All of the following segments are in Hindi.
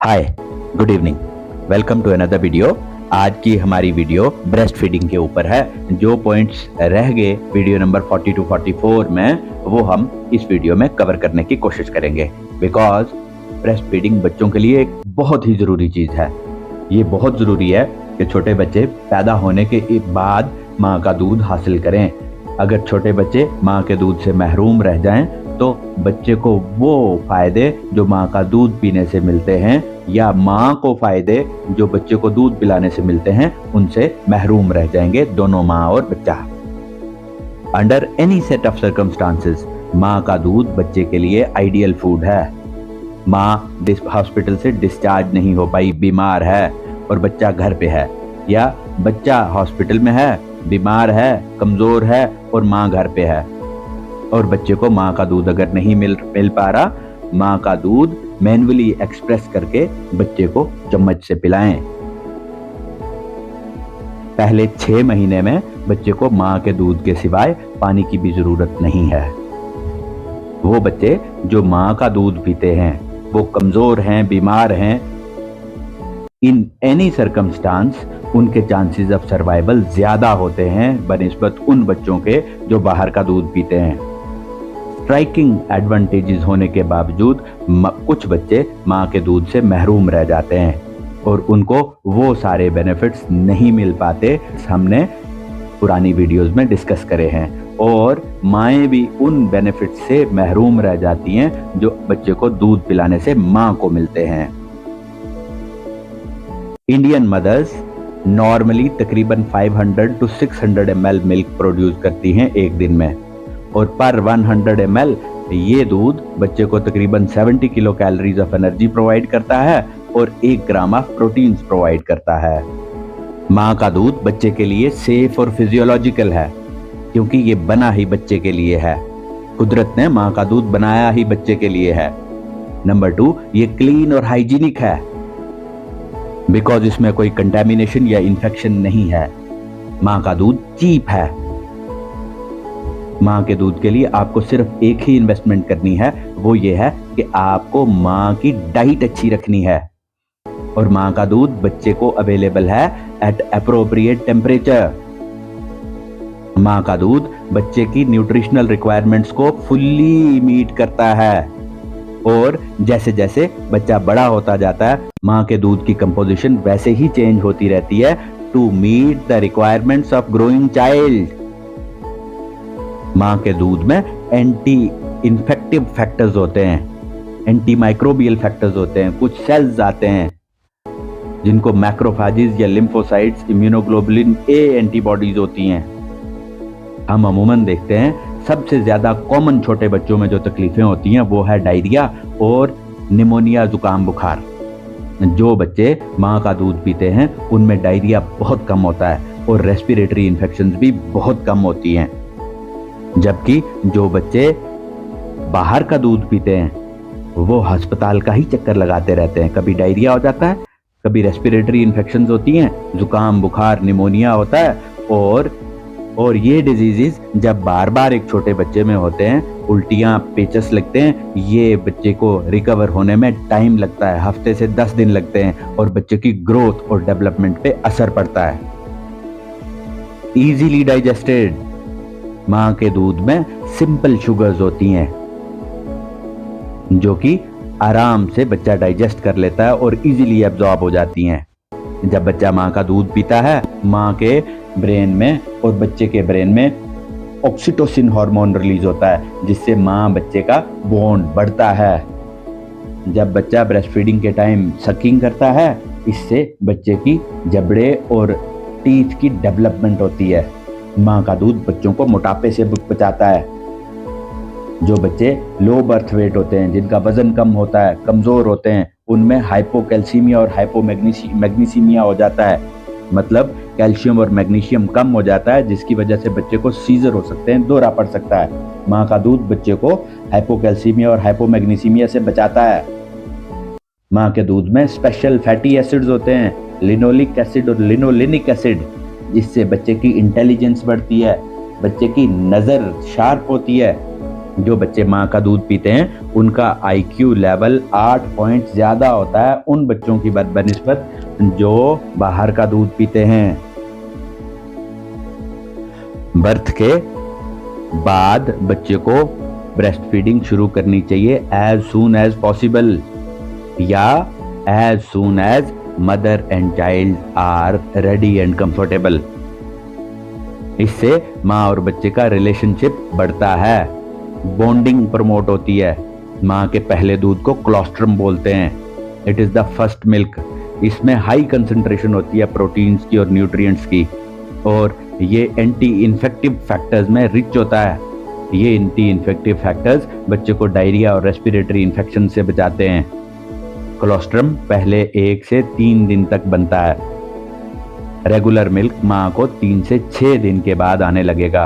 Hi, good evening. Welcome to another video. आज की हमारी वीडियो ब्रेस्ट फीडिंग के ऊपर है। जो पॉइंट्स रह गए वीडियो नंबर 40 टू 44 में, वो हम इस वीडियो में कवर करने की कोशिश करेंगे। बिकॉज ब्रेस्ट फीडिंग बच्चों के लिए एक बहुत ही ज़रूरी चीज़ है। ये बहुत ज़रूरी है कि छोटे बच्चे पैदा होने के बाद माँ का दूध हासिल करें। अगर छोटे बच्चे माँ के दूध से महरूम रह जाएं तो बच्चे को वो फायदे जो माँ का दूध पीने से मिलते हैं या माँ को फायदे जो बच्चे को दूध पिलाने से मिलते हैं, उनसे महरूम रह जाएंगे दोनों माँ और बच्चा। Under any set of circumstances माँ का दूध बच्चे के लिए आइडियल फूड है। माँ हॉस्पिटल से डिस्चार्ज नहीं हो पाई, बीमार है और बच्चा घर पे है, या बच्चा हॉस्पिटल में है, बीमार है, कमजोर है और माँ घर पे है, और बच्चे को माँ का दूध अगर नहीं मिल पा रहा, माँ का दूध मैन्युअली एक्सप्रेस करके बच्चे को चम्मच से पिलाएं। पहले 6 महीने में बच्चे को माँ के दूध के सिवाय पानी की भी जरूरत नहीं है। वो बच्चे जो माँ का दूध पीते हैं वो कमजोर हैं, बीमार हैं, इन एनी सर्कमस्टांस उनके चांसेस ऑफ सर्वाइवल ज्यादा होते हैं बनिस्बत उन बच्चों के जो बाहर का दूध पीते हैं। स्ट्राइकिंग एडवांटेजेस होने के बावजूद कुछ बच्चे माँ के दूध से महरूम रह जाते हैं और उनको वो सारे बेनिफिट्स नहीं मिल पाते। हमने पुरानी वीडियोस में डिस्कस करे हैं, और माएँ भी उन बेनिफिट्स से महरूम रह जाती हैं जो बच्चे को दूध पिलाने से माँ को मिलते हैं। इंडियन मदर्स नॉर्मली तकरीबन 500 टू 600 ml मिल्क प्रोड्यूस करती हैं एक दिन में, और पर 100 ml ये दूध बच्चे को तकरीबन 70 kilo calories of energy provide करता है और 1 ग्राम ऑफ प्रोटीन्स प्रोवाइड करता है। माँ का दूध बच्चे के लिए सेफ और फिजियोलॉजिकल है क्योंकि ये बना ही बच्चे के लिए है। कुदरत ने माँ का दूध बनाया ही बच्चे के लिए है। नंबर 2, ये क्लीन और हाइजीनिक है बिकॉज इसमें कोई कंटेमिनेशन या इंफेक्शन नहीं है। माँ का दूध चीप है। माँ के दूध के लिए आपको सिर्फ एक ही इन्वेस्टमेंट करनी है, वो ये है कि आपको माँ की डाइट अच्छी रखनी है, और माँ का दूध बच्चे को अवेलेबल है एट अप्रोप्रिएट टेम्परेचर। माँ का दूध बच्चे की न्यूट्रिशनल रिक्वायरमेंट्स को फुल्ली मीट करता है, और जैसे जैसे बच्चा बड़ा होता जाता है माँ के दूध की कंपोजिशन वैसे ही चेंज होती रहती है to meet the requirements of growing child. माँ के दूध में एंटी इन्फेक्टिव फैक्टर्स होते हैं, एंटी माइक्रोबियल फैक्टर्स होते हैं, कुछ सेल्स आते हैं जिनको मैक्रोफेजेस या लिम्फोसाइट्स, इम्यूनोग्लोबुलिन ए एंटीबॉडीज होती हैं। हम अमूमन देखते हैं सबसे ज्यादा कॉमन छोटे बच्चों में जो तकलीफें होती हैं वो है डायरिया और निमोनिया, जुकाम, बुखार। जो बच्चे माँ का दूध पीते हैं उनमें डायरिया बहुत कम होता है और रेस्पिरेटरी इन्फेक्शंस भी बहुत कम होती हैं, जबकि जो बच्चे बाहर का दूध पीते हैं वो अस्पताल का ही चक्कर लगाते रहते हैं। कभी डायरिया हो जाता है, कभी रेस्पिरेटरी इन्फेक्शंस होती हैं, जुकाम, बुखार, निमोनिया होता है, और ये डिजीजेस जब बार बार एक छोटे बच्चे में होते हैं, उल्टियां, पेचस लगते हैं, ये बच्चे को रिकवर होने में टाइम लगता है, हफ्ते से 10 दिन लगते हैं, और बच्चे की ग्रोथ और डेवलपमेंट पे असर पड़ता है। इजीली डाइजेस्टेड माँ के दूध में सिंपल शुगर्स होती हैं जो कि आराम से बच्चा डाइजेस्ट कर लेता है और इजीली एब्जॉर्ब हो जाती हैं। जब बच्चा माँ का दूध पीता है, माँ के ब्रेन में और बच्चे के ब्रेन में ऑक्सीटोसिन हार्मोन रिलीज होता है जिससे माँ बच्चे का बॉन्ड बढ़ता है। जब बच्चा ब्रेस्ट फीडिंग के टाइम सकिंग करता है, इससे बच्चे की जबड़े और टीथ की डेवलपमेंट होती है। माँ का दूध बच्चों को मोटापे से बचाता है। जो बच्चे लो बर्थ वेट होते हैं, जिनका वजन कम होता है, कमजोर होते हैं, उनमें हाइपोकैल्सीमिया और हाइपोमैग्नीसीमिया हो जाता है। मतलब कैल्शियम और मैग्नीशियम कम हो जाता है जिसकी वजह से बच्चे को सीजर हो सकते हैं, दौरा पड़ सकता है। माँ का दूध बच्चे को हाइपोकैल्सीमिया और हाइपोमैग्नीसीमिया से बचाता है। माँ के दूध में स्पेशल फैटी एसिड्स होते हैं, लिनोलिक एसिड और लिनोलिनिक एसिड, जिससे बच्चे की इंटेलिजेंस बढ़ती है, बच्चे की नजर शार्प होती है, जो बच्चे माँ का दूध पीते हैं उनका आईक्यू लेवल 8 पॉइंट ज्यादा होता है उन बच्चों की बनिस्बत जो बाहर का दूध पीते हैं। बर्थ के बाद बच्चे को ब्रेस्ट फीडिंग शुरू करनी चाहिए एज सून एज पॉसिबल या as soon as mother and child are ready and comfortable. इससे माँ और बच्चे का रिलेशनशिप बढ़ता है, बॉन्डिंग प्रमोट होती है। माँ के पहले दूध को कोलोस्ट्रम बोलते हैं, it is the first milk. इसमें हाई कंसंट्रेशन होती है प्रोटीन्स की और न्यूट्रिएंट्स की, और ये एंटी इन्फेक्टिव फैक्टर्स में रिच होता है। ये एंटी इन्फेक्टिव फैक्टर्स बच्चे को डायरिया और रेस्पिरेटरी इन्फेक्शन से बचाते हैं। कोलोस्ट्रम पहले 1 से 3 दिन तक बनता है। रेगुलर मिल्क माँ को 3 से 6 दिन के बाद आने लगेगा,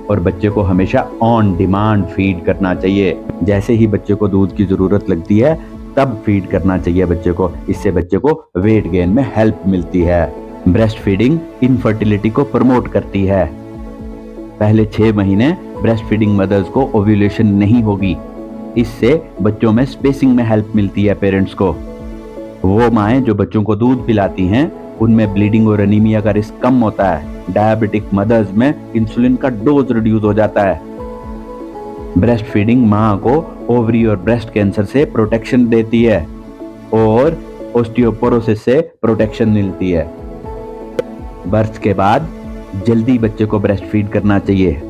और बच्चे को हमेशा ऑन डिमांड फीड करना चाहिए। जैसे ही बच्चे को दूध की जरूरत लगती है तब फीड करना चाहिए बच्चे को। इससे बच्चे को वेट गेन में हेल्प मिलती है। ब्रेस्ट फीडिंग इनफर्टिलिटी को प्रमोट करती है। पहले 6 महीने ब्रेस्ट फीडिंग मदर्स को ओव्यूलेशन नहीं होगी। इससे बच्चों में स्पेसिंग में हेल्प मिलती है पेरेंट्स को। वो माएं जो बच्चों को दूध पिलाती हैं उनमें ब्लीडिंग और एनीमिया का रिस्क कम होता है। डायबिटिक मदर्स में इंसुलिन का डोज रिड्यूस हो जाता है। ब्रेस्ट फीडिंग माँ को ओवरी और ब्रेस्ट कैंसर से प्रोटेक्शन देती है और ऑस्टियोपोरोसिस से प्रोटेक्शन मिलती है। बर्थ के बाद जल्दी बच्चे को ब्रेस्ट फीड करना चाहिए।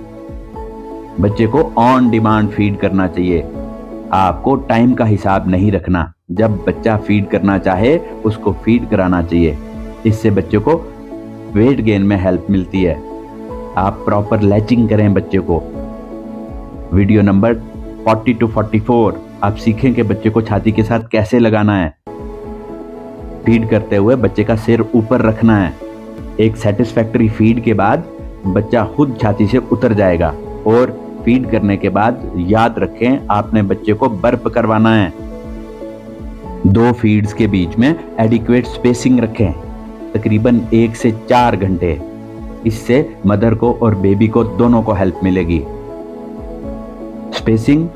बच्चे को ऑन डिमांड फीड करना चाहिए। आपको टाइम का हिसाब नहीं रखना, जब बच्चा फीड करना चाहे उसको फीड कराना चाहिए। इससे बच्चे को वेट गेन में हेल्प मिलती है। आप प्रॉपर लैचिंग करें बच्चे को। वीडियो नंबर 40 to 44 आप सीखें कि बच्चे को छाती के साथ कैसे लगाना है। फीड करते हुए बच्चे का सिर ऊपर रखना है। एक सेटिस्फैक्टरी फीड के बाद बच्चा खुद छाती से उतर जाएगा, और फीड करने के बाद याद रखें आपने बच्चे को बर्प करवाना है। 2 फीड्स के बीच में एडिक्वेट स्पेसिंग रखें, तकरीबन 1 से 4 घंटे। इससे मदर को और बेबी को दोनों को हेल्प मिलेगी। स्पेसिंग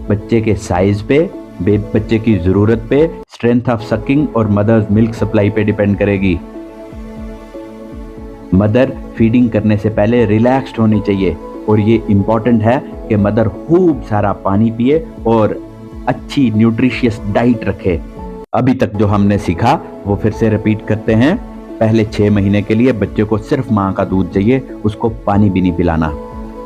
बच्चे के साइज पे, बच्चे की जरूरत पे, स्ट्रेंथ ऑफ सकिंग और मदर्स मिल्क सप्लाई पे डिपेंड करेगी। मदर फीडिंग करने से पहले रिलैक्स्ड होनी चाहिए, और ये इंपॉर्टेंट है कि मदर खूब सारा पानी पिए और अच्छी न्यूट्रिशियस डाइट रखे। अभी तक जो हमने सीखा वो फिर से रिपीट करते हैं। पहले 6 महीने के लिए बच्चे को सिर्फ माँ का दूध चाहिए, उसको पानी भी नहीं पिलाना।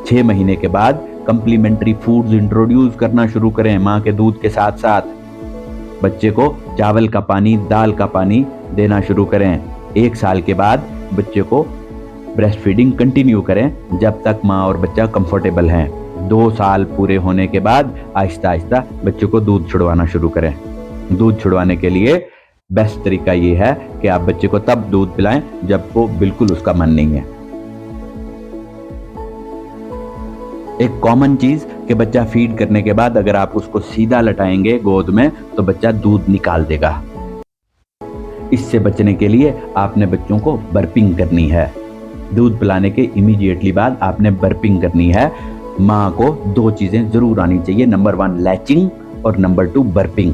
6 महीने के बाद कंप्लीमेंट्री फूड्स इंट्रोड्यूस करना शुरू करें माँ के दूध के साथ साथ। बच्चे को चावल का पानी, दाल का पानी देना शुरू करें। 1 साल के बाद बच्चे को ब्रेस्ट फीडिंग कंटिन्यू करें जब तक माँ और बच्चा कंफर्टेबल हैं। 2 साल पूरे होने के बाद आहिस्ता आहिस्ता बच्चे को दूध छुड़वाना शुरू करें। दूध छुड़वाने के लिए बेस्ट तरीका ये है कि आप बच्चे को तब दूध पिलाएं जब वो बिल्कुल उसका मन नहीं है। एक कॉमन चीज कि बच्चा फीड करने के बाद अगर आप उसको सीधा लटाएंगे गोद में तो बच्चा दूध निकाल देगा। इससे बचने के लिए आपने बच्चों को बर्पिंग करनी है। दूध पिलाने के इमीडिएटली बाद आपने बर्पिंग करनी है। माँ को 2 चीजें जरूर आनी चाहिए, नंबर 1 लैचिंग और नंबर 2 बर्पिंग।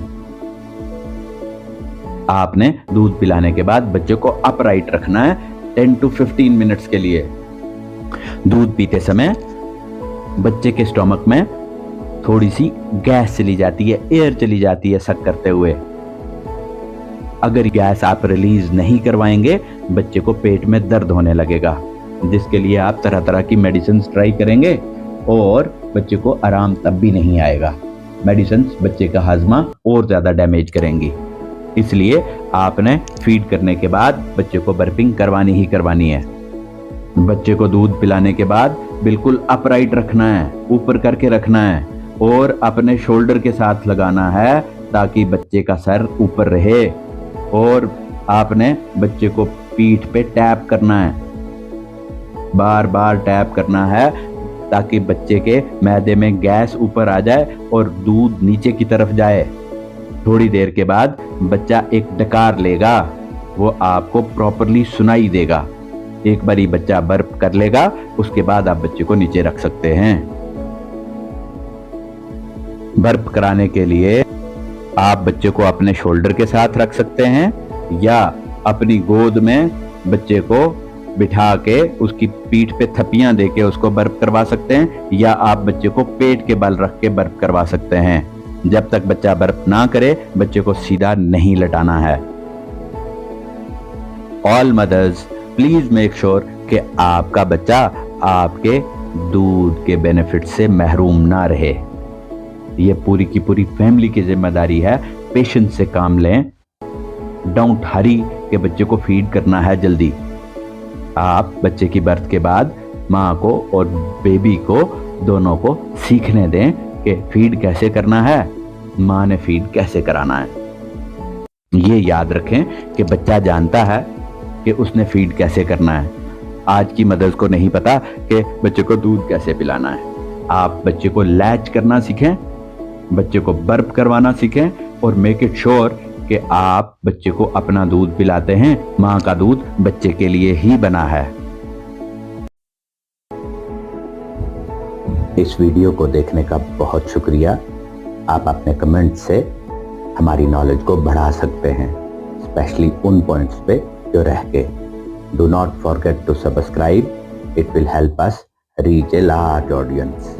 आपने दूध पिलाने के बाद बच्चे को अपराइट रखना है 10 to 15 मिनट्स के लिए। दूध पीते समय बच्चे के स्टोमक में थोड़ी सी गैस चली जाती है, एयर चली जाती है सक करते हुए। अगर गैस आप रिलीज नहीं करवाएंगे बच्चे को पेट में दर्द होने लगेगा, जिसके लिए आप तरह तरह की मेडिसिन ट्राई करेंगे और बच्चे को आराम तब भी नहीं आएगा। मेडिसिन बच्चे का हाजमा और ज्यादा डैमेज करेंगी। इसलिए आपने फीड करने के बाद बच्चे को बर्पिंग करवानी ही करवानी है। बच्चे को दूध पिलाने के बाद बिल्कुल अपराइट रखना है, ऊपर करके रखना है और अपने शोल्डर के साथ लगाना है ताकि बच्चे का सर ऊपर रहे। और आपने बच्चे को पीठ पे टैप करना है, बार बार टैप करना है ताकि बच्चे के मैदे में गैस ऊपर आ जाए और दूध नीचे की तरफ जाए। थोड़ी देर के बाद बच्चा एक डकार लेगा, वो आपको प्रॉपरली सुनाई देगा। एक बारी बच्चा बर्प कर लेगा, उसके बाद आप बच्चे को नीचे रख सकते हैं। बर्प कराने के लिए आप बच्चे को अपने शोल्डर के साथ रख सकते हैं या अपनी गोद में बच्चे को बिठा के उसकी पीठ पे थप्पियां देके उसको बर्प करवा सकते हैं, या आप बच्चे को पेट के बल रख के बर्प करवा सकते हैं। जब तक बच्चा बर्प ना करे बच्चे को सीधा नहीं लटाना है। All mothers please make sure कि आपका बच्चा आपके दूध के बेनिफिट से महरूम ना रहे। ये पूरी की पूरी फैमिली की जिम्मेदारी है। पेशेंस से काम लें, डोंट हरी के बच्चे को फीड करना है जल्दी। आप बच्चे की बर्थ के बाद माँ को और बेबी को दोनों को सीखने दें कि फीड कैसे करना है, माँ ने फीड कैसे कराना है। ये याद रखें कि बच्चा जानता है कि उसने फीड कैसे करना है। आज की मदर्स को नहीं पता कि बच्चे को दूध कैसे पिलाना है। आप बच्चे को लैच करना सीखें, बच्चे को बर्प करवाना सीखें और मेक इट श्योर कि आप बच्चे को अपना दूध पिलाते हैं। माँ का दूध बच्चे के लिए ही बना है। इस वीडियो को देखने का बहुत शुक्रिया। आप अपने कमेंट से हमारी नॉलेज को बढ़ा सकते हैं, स्पेशली उन पॉइंट्स पे जो रह गए। Do not forget to subscribe, it will help us reach a large audience.